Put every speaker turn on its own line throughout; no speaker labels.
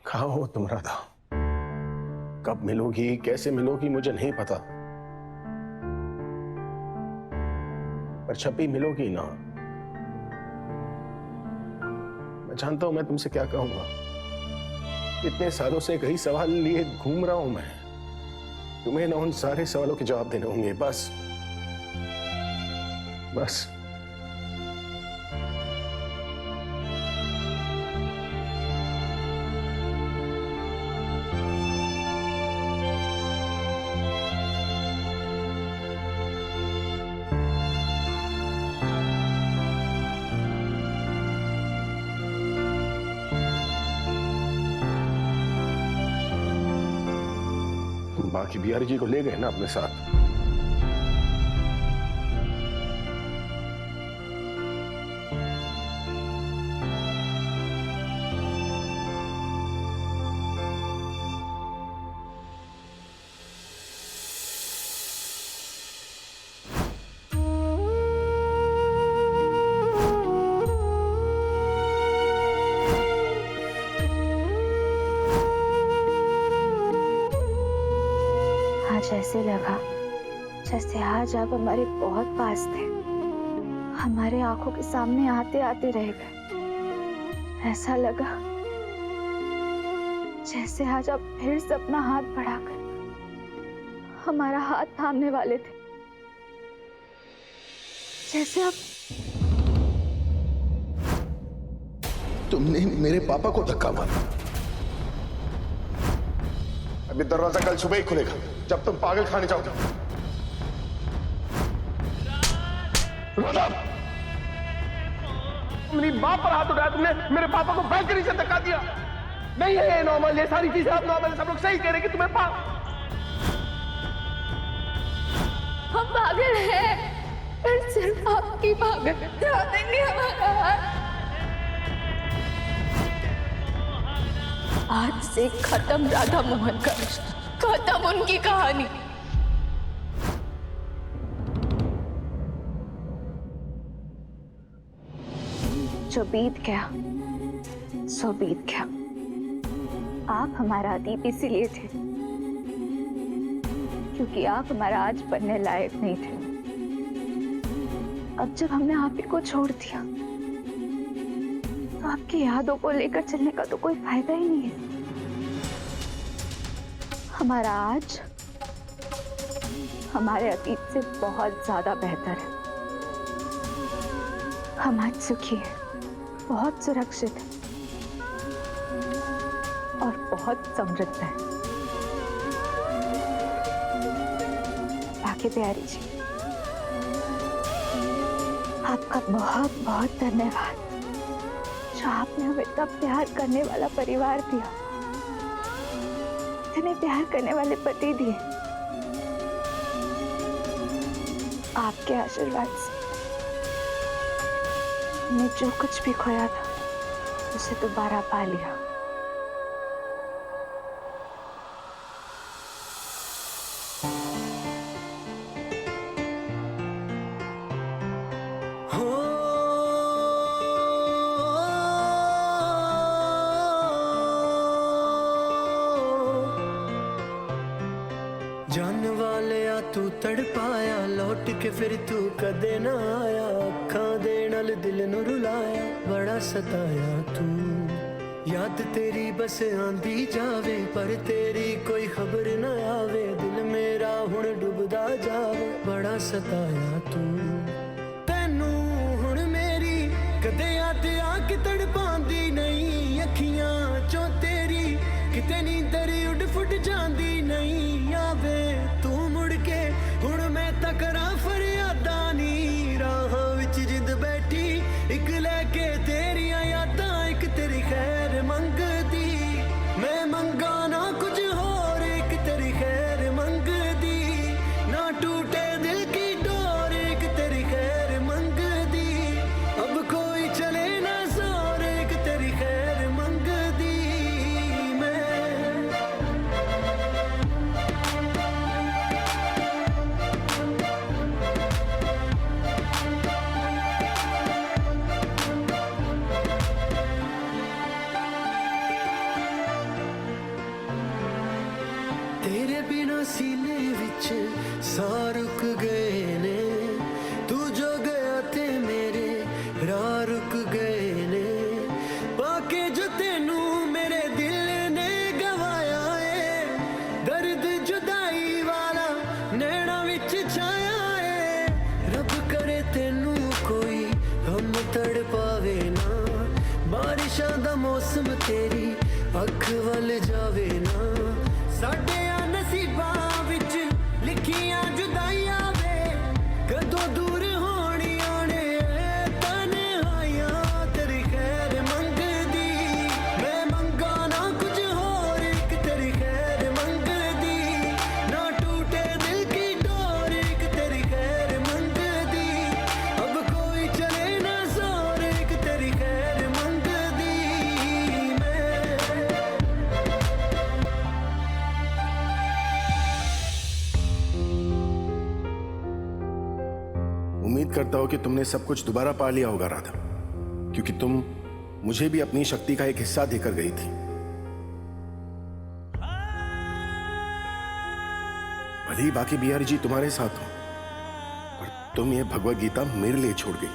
कहाँ हो तुम राधा? कब मिलोगी, कैसे मिलोगी, मुझे नहीं पता, पर जब भी मिलोगी ना, मैं जानता हूं मैं तुमसे क्या कहूंगा। इतने सालों से कई सवाल लिए घूम रहा हूं मैं। तुम्हें ना उन सारे सवालों के जवाब देने होंगे। बस बस बाकी बिहारी जी को ले गए ना अपने साथ?
आज ऐसे लगा जैसे आज आप हमारे बहुत पास थे, हमारे आंखों के सामने आते आते रह गए। ऐसा लगा जैसे आज आप फिर से अपना हाथ बढ़ाकर हमारा हाथ थामने वाले थे, जैसे आप।
तुमने मेरे पापा को धक्का मारा। अभी दरवाजा कल सुबह ही खुलेगा जब तुम पागल खाने जाओगे।
मेरी मां पर हाथ उठाया तुमने, मेरे पापा को बैल्कनी से धक्का दिया। नहीं है ये नॉर्मल, ये सारी चीजें आप नॉर्मल, सब लोग सही कह रहे हैं कि तुम्हें
हम पागल हैं, पर सिर्फ आपकी पागल देंगे हमारा हाथ। आज से खत्म राधा मोहन का रिश्ता, खत्म उनकी कहानी। जो बीत गया सो बीत गया। आप हमारा अतीत इसीलिए थे क्योंकि आप हमारा आज बनने लायक नहीं थे। अब जब हमने आप ही को छोड़ दिया तो आपकी यादों को लेकर चलने का तो कोई फायदा ही नहीं है। हमारा आज हमारे अतीत से बहुत ज्यादा बेहतर है। हम आज सुखी हैं, बहुत सुरक्षित है और बहुत समृद्ध है। बाकी प्यारी जी, आपका बहुत बहुत धन्यवाद जो आपने हमें इतना प्यार करने वाला परिवार दिया, इतने प्यार करने वाले पति दिए। आपके आशीर्वाद से हमने जो कुछ भी खोया था उसे दोबारा पा लिया।
जान वाले आ तू तड़पाया, लौट के फिर तू कदे ना आया। अखां दे नाल दिल नू रुलाया, बड़ा सताया तू। याद तेरी बस आंदी जावे पर तेरी कोई खबर ना आवे। दिल मेरा हुण डुबदा जावे, बड़ा सताया तू। तैनू हुण मेरी कदे याद आके तड़पांदी नहीं। अखियां चों तेरी किते नींदर उड फुट जांदी नहीं। आवे तू मुड़ के हुण मैं तकरा फरियादा नी। राहां विच जिंद बैठी इक लैके तेरियां यादां, इक तेरी खैर मंगदी। मैं मंगा ना कुछ होर, एक तेरी खैर मंगदी। ना टूटे दिल की डोर, एक तेरी खैर मंगदी। अब कोई चले ना जोर, एक तेरी खैर तेरे बिना सीने विच साह रुक गए ने, तू जो गया ते मेरे राह रुक गए ने, पाके जो तेनू मेरे दिल ने गवाया है, दर्द जुदाई वाला नैना विच छाया है। रब करे तेनू कोई हम तड़ पावे ना, बारिशां दा मौसम तेरी अख वल जावे ना, साडे नसीबां विच लिखियां जुदाइयां वे, कदों दूर होणियां ने तन्हाइयां, तेरी खैर मंगदी मैं मंगा ना कुछ होर, एक तेरी खैर मंगदी ना टूटे दिल की डोर, एक तेरी खैर मंगदी अब कोई चले ना जोर, एक तेरी खैर मंगदी मैं।
उम्मीद करता हूं कि तुमने सब कुछ दोबारा पा लिया होगा राधा, क्योंकि तुम मुझे भी अपनी शक्ति का एक हिस्सा देकर गई थी। भले ही बाकी बिहारी जी तुम्हारे साथ हो, पर तुम ये भगवत गीता मेरे लिए छोड़ गई,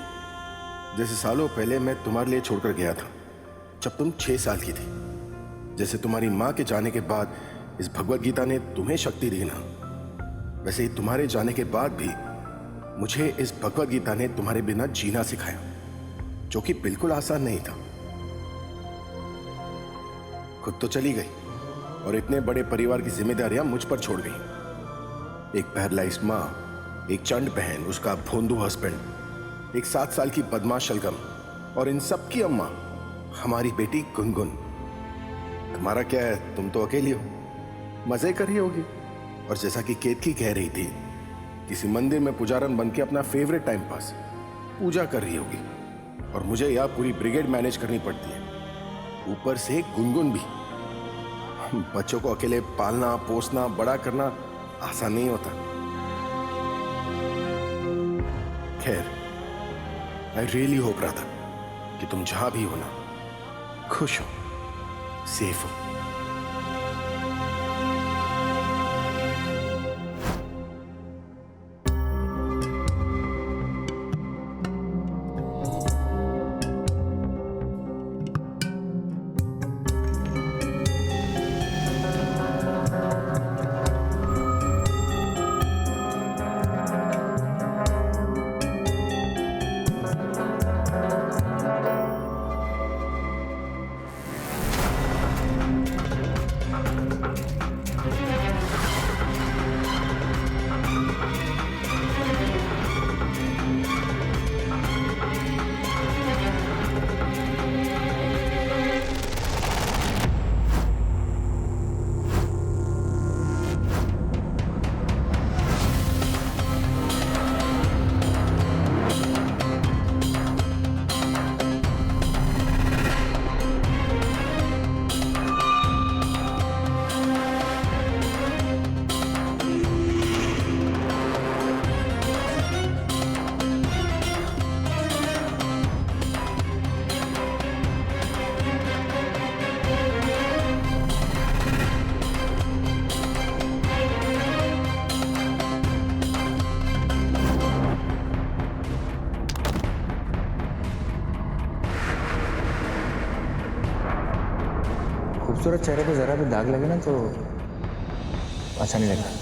जैसे सालों पहले मैं तुम्हारे लिए छोड़कर गया था जब तुम 6 साल की थी। जैसे तुम्हारी मां के जाने के बाद इस भगवत गीता ने तुम्हें शक्ति दी ना, वैसे ही तुम्हारे जाने के बाद भी मुझे इस भगवत गीता ने तुम्हारे बिना जीना सिखाया, जो कि बिल्कुल आसान नहीं था। खुद तो चली गई और इतने बड़े परिवार की जिम्मेदारियां मुझ पर छोड़ गई। एक पैरालाइज्ड मां, एक चंड बहन, उसका भोंदू हस्बैंड, एक 7 साल की बदमाश शलगम, और इन सब की अम्मा हमारी बेटी गुनगुन। तुम्हारा क्या है, तुम तो अकेली हो, मजे कर रही होगी। और जैसा कि केतकी कह रही थी, किसी मंदिर में पुजारन बन के अपना फेवरेट टाइम पास पूजा कर रही होगी, और मुझे यह पूरी ब्रिगेड मैनेज करनी पड़ती है, ऊपर से गुनगुन भी। बच्चों को अकेले पालना, पोसना, बड़ा करना आसान नहीं होता। खैर, आई रियली होप राधा कि तुम जहां भी हो ना, खुश हो, सेफ हो।
खूबसूरत चेहरे पे जरा भी दाग लगे ना तो अच्छा नहीं लगता।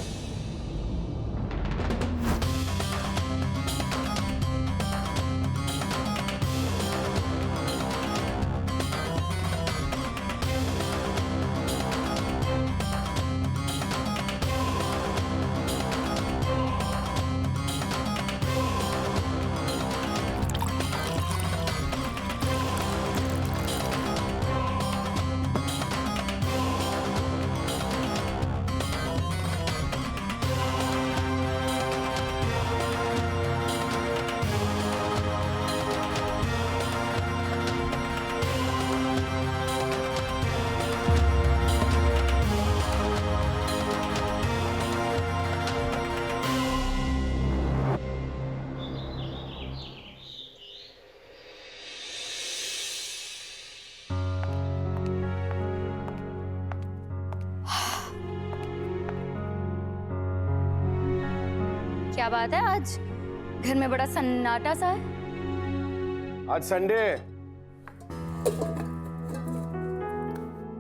क्या बात है, आज घर में बड़ा सन्नाटा सा है?
आज संडे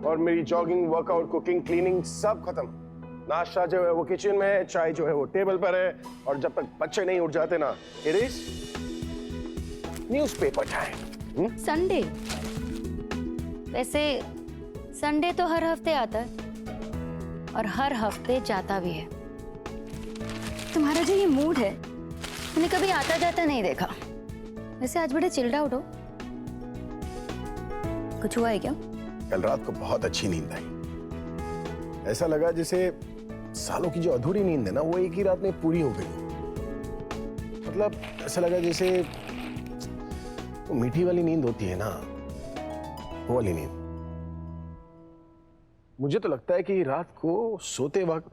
और मेरी जॉगिंग, वर्कआउट, कुकिंग, क्लीनिंग सब खत्म। नाश्ता जो है वो किचन में है, चाय जो है वो टेबल पर है, और जब तक बच्चे नहीं उठ जाते ना, it is newspaper time.
Sunday? वैसे संडे तो हर हफ्ते आता है और हर हफ्ते जाता भी है। तुम्हारा जो ये मूड है मैंने कभी आता जाता नहीं देखा। वैसे आज बड़े चिल्ड आउट हो, कुछ हुआ है क्या?
कल रात को बहुत अच्छी नींद आई। ऐसा लगा जैसे सालों की जो अधूरी नींद है ना, वो एक ही रात में पूरी हो गई। मतलब ऐसा लगा जैसे वो मीठी वाली नींद होती है ना, वो वाली नींद। मुझे तो लगता है कि रात को सोते वक्त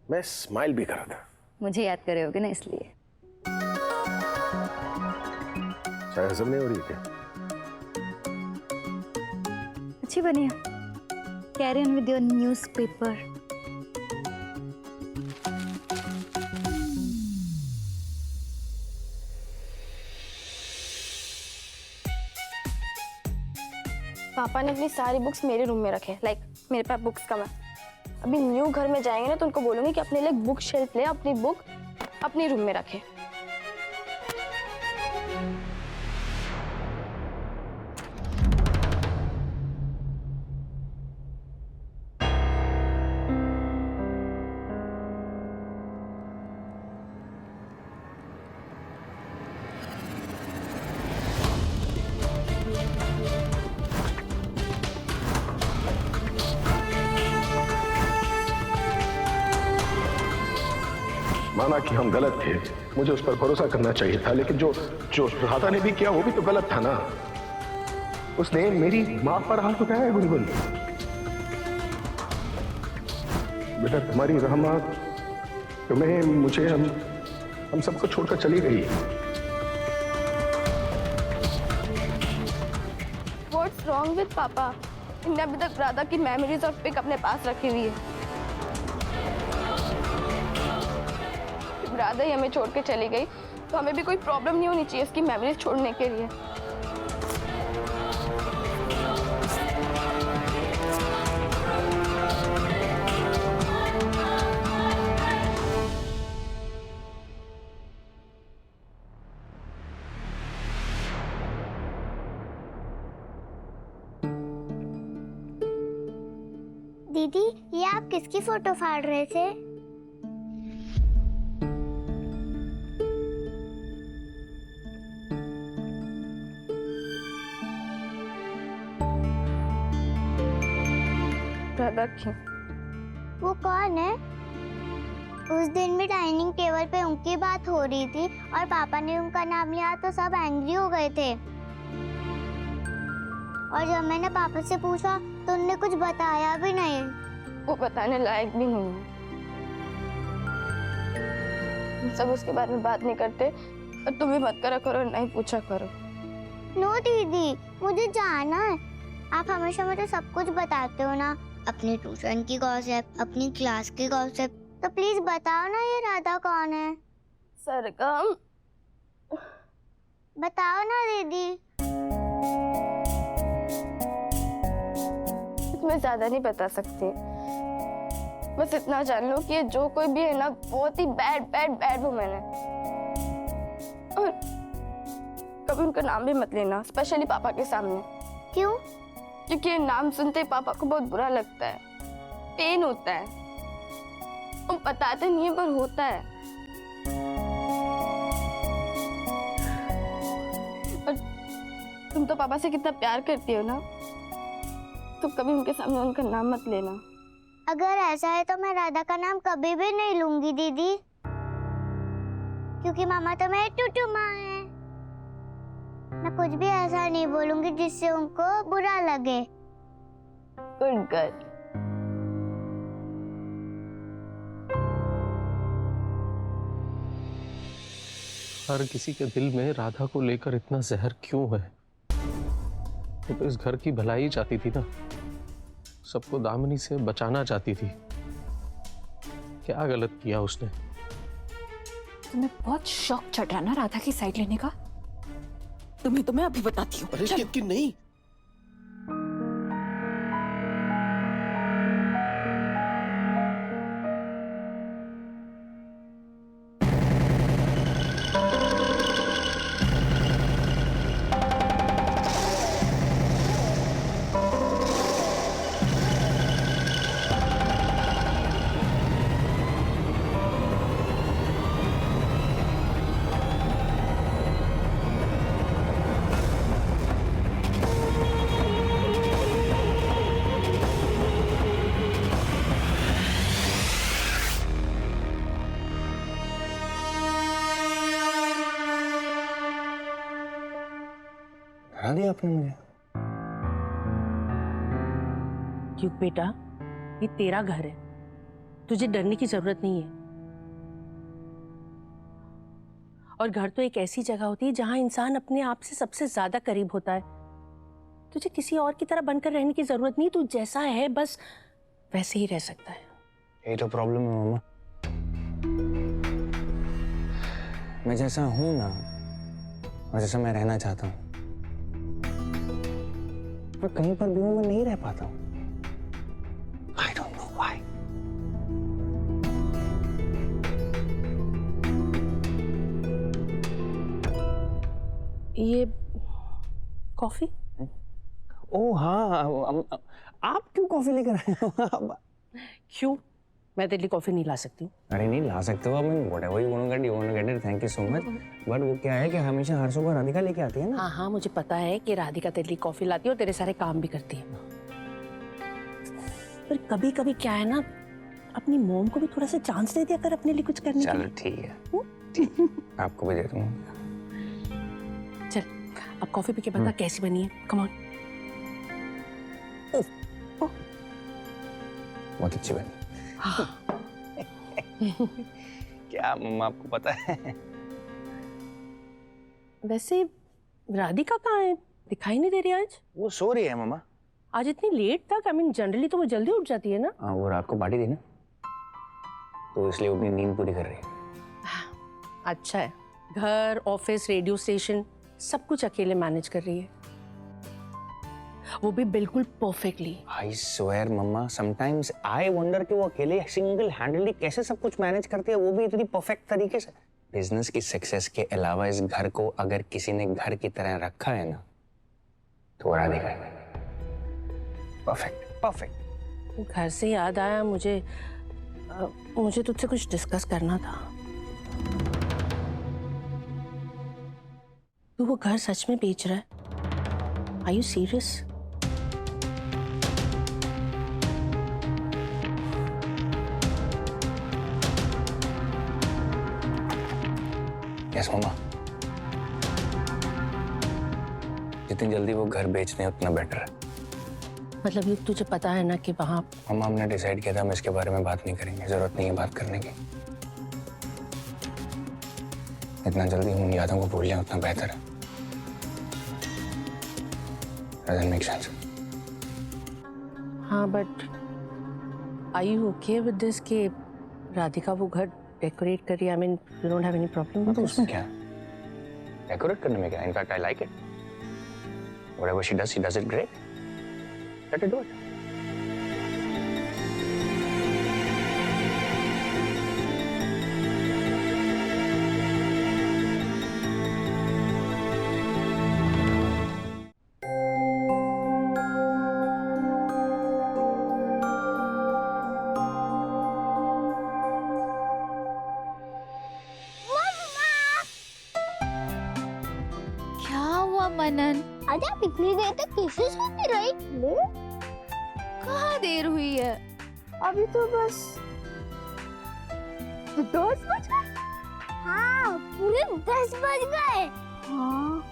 मैं स्माइल भी कर रहा था।
मुझे याद करे होगे ना, इसलिए।
चाय हजम नहीं हो रही क्या?
अच्छी बनी है। Carry on with your newspaper.
पापा ने अपनी सारी बुक्स मेरे रूम में रखे, लाइक मेरे पास बुक्स कम है। अभी न्यू घर में जाएंगे ना तो उनको बोलूंगी कि अपने लिए बुक शेल्फ ले, अपनी बुक अपने रूम में रखे।
माना कि हम गलत थे, मुझे उस पर भरोसा करना चाहिए था, लेकिन जो जो राधा ने भी किया वो भी तो गलत था ना। उसने मेरी मां पर हाथ उठाया। गुनगुन बेटा, तुम्हारी रहमत तुम्हें, मुझे, हम सबको छोड़कर चली गई।
व्हाट्स रॉन्ग विद पापा? इन्होंने अभी तक राधा की मेमोरीज और पिक अपने पास रखी हुई है। राधा ही हमें छोड़ के चली गई तो हमें भी कोई प्रॉब्लम नहीं होनी चाहिए इसकी मेमोरीज छोड़ने के लिए।
दीदी, ये आप किसकी फोटो फाड़ रहे थे?
राधा की।
वो कौन है? उस दिन भी डाइनिंग टेबल पे उनकी बात हो रही थी और पापा ने उनका नाम लिया तो सब एंग्री हो गए थे। और जब मैंने पापा से पूछा तो उन्होंने कुछ बताया भी नहीं।
वो बताने लायक भी नहीं है। हम सब उसके बारे में बात नहीं करते और तुम भी मत करा करो, नहीं पूछा करो।
नो दीदी, मुझे जानना है। आप हमेशा मुझे सब कुछ बताते हो ना, अपनी ट्यूशन की गॉसिप, अपनी क्लास की गॉसिप, तो प्लीज बताओ ना ये राधा कौन है?
सरगम,
बताओ ना दीदी।
मैं ज्यादा नहीं बता सकती, बस इतना जान लो कि जो कोई भी है ना बहुत ही बैड वुमन है। और कभी उनका नाम भी मत लेना, स्पेशली पापा के सामने।
क्यों?
क्योंकि ये नाम सुनते ही पापा को बहुत बुरा लगता है, पेन होता है। वो बताते नहीं है पर होता है। और तुम तो पापा से कितना प्यार करती हो ना, तो कभी उनके सामने उनका नाम मत लेना।
अगर ऐसा है तो मैं राधा का नाम कभी भी नहीं लूंगी दीदी, क्योंकि मामा तो मेरी टूटू माँ है। मैं कुछ भी ऐसा नहीं बोलूंगी जिससे उनको बुरा लगे।
Good girl.
हर किसी के दिल में राधा को लेकर इतना जहर क्यों है? वो तो इस घर की भलाई चाहती थी ना, सबको दामिनी से बचाना चाहती थी। क्या गलत किया उसने?
तुम्हें बहुत शौक चढ़ रहा ना राधा की साइड लेने का। तुम्हें अभी बताती हूँ।
अरे कि नहीं।
हरा दिया आपने मुझे।
क्यों बेटा, ये तेरा घर है, तुझे डरने की जरूरत नहीं है। और घर तो एक ऐसी जगह होती है जहां इंसान अपने आप से सबसे ज्यादा करीब होता है। तुझे किसी और की तरह बनकर रहने की जरूरत नहीं, तू जैसा है बस वैसे ही रह सकता है।
यही तो प्रॉब्लम है मामा, मैं जैसा हूं ना और जैसा मैं रहना चाहता हूं, पर कहीं पर भी मैं नहीं रह पाता हूं। I don't know why.
ये कॉफी?
ओह हाँ, आप क्यों कॉफी लेकर आए हो?
क्यों, मैं तेरे लिए कॉफी नहीं ला सकती?
अरे नहीं ला सकते हो आप, whatever you want to get, you want to get it, thank you so much. But वो क्या है कि हमेशा हर सुबह राधिका लेके आती है ना।
हाँ हाँ, मुझे पता है कि राधिका तेरे लिए कॉफी लाती है और तेरे सारे काम भी करती है, पर कभी कभी क्या है ना, अपनी मॉम को भी थोड़ा सा चांस दे दिया कर अपने लिए कुछ करने के
चलो
लिए।
ठीक है, ठीक है, आपको भी दे दूंगा।
चल अब कॉफी पी के बता कैसी बनी है, कम ऑन।
बहुत अच्छी बनी। क्या मम्मा आपको पता है?
वैसे राधिका कहाँ है, दिखाई नहीं दे रही आज।
वो सो रही है मम्मा।
आज इतनी लेट तक, आई मीन जनरली तो वो जल्दी उठ जाती है ना।
हाँ, वो रात को पार्टी थी ना, तो इसलिए वो अपनी नींद पूरी कर रही है।
अच्छा है, घर, ऑफिस, रेडियो स्टेशन सब कुछ अकेले मैनेज कर रही है, वो भी बिल्कुल perfectly.
I swear mama, sometimes I wonder कि वो अकेले सिंगल हैंडली कैसे सब कुछ मैनेज करती है, वो भी इतनी परफेक्ट तरीके से। बिजनेस की सक्सेस के अलावा इस घर को अगर किसी ने घर की तरह रखा है ना, तो वो राधिका है। Perfect perfect.
घर से याद आया मुझे तुझसे कुछ डिस्कस करना था। तू वो घर सच में बेच रहा है? Are you serious?
यस मम्मा, जितनी जल्दी वो घर बेच दें उतना बेटर है।
मतलब ये तुझे पता है ना कि वहां।
मम्मा हमने डिसाइड किया था हम इसके बारे में बात नहीं करेंगे, जरूरत नहीं है बात करने की। इतना जल्दी हम उन यादों को भूल जाएं उतना बेहतर है। Doesn't make sense.
हाँ but are you okay with this कि राधिका वो घर डेकोरेट कर रही है? I mean, you don't have any problem with
तो
this?
उसमें क्या है? डेकोरेट करने में क्या है? In fact, I like it. Whatever she does it great. Let her do it.
क्या हुआ मनन?
अरे आप इतनी देर तक कैसे सोती रही?
कहाँ देर हुई है? अभी तो बस 10 बज गए।
हाँ, पूरे 10 बज गए।
हाँ,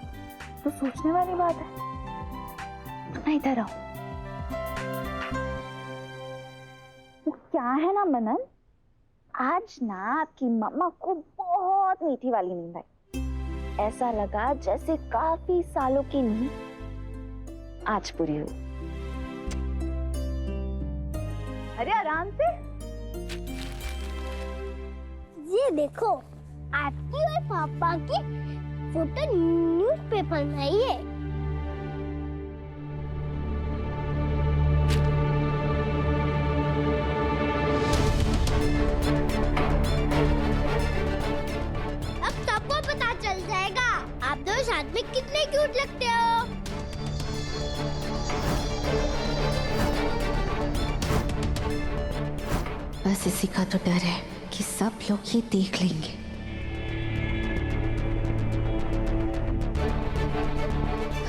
तो सोचने वाली बात है। मैं इधर आऊं। वो क्या है ना मनन, आज ना आपकी मम्मा को बहुत मीठी वाली नींद आई। ऐसा लगा जैसे काफी सालों की नींद आज पूरी हुई। अरे आराम से।
ये देखो, आपकी और पापा की फोटो न्यूज़पेपर में ही है। अब सबको पता चल जाएगा आप दोनों साथ में कितने क्यूट लगते हो।
बस इसी का तो डर है कि सब लोग ये देख लेंगे।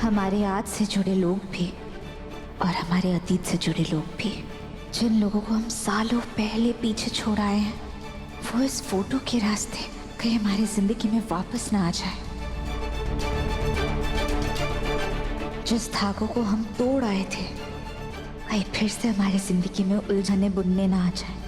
हमारे आज से जुड़े लोग भी और हमारे अतीत से जुड़े लोग भी, जिन लोगों को हम सालों पहले पीछे छोड़ आए हैं, वो इस फोटो के रास्ते कहीं हमारी जिंदगी में वापस ना आ जाए। जिस धागों को हम तोड़ आए थे, कहीं फिर से हमारी जिंदगी में उलझने बुनने ना आ जाए।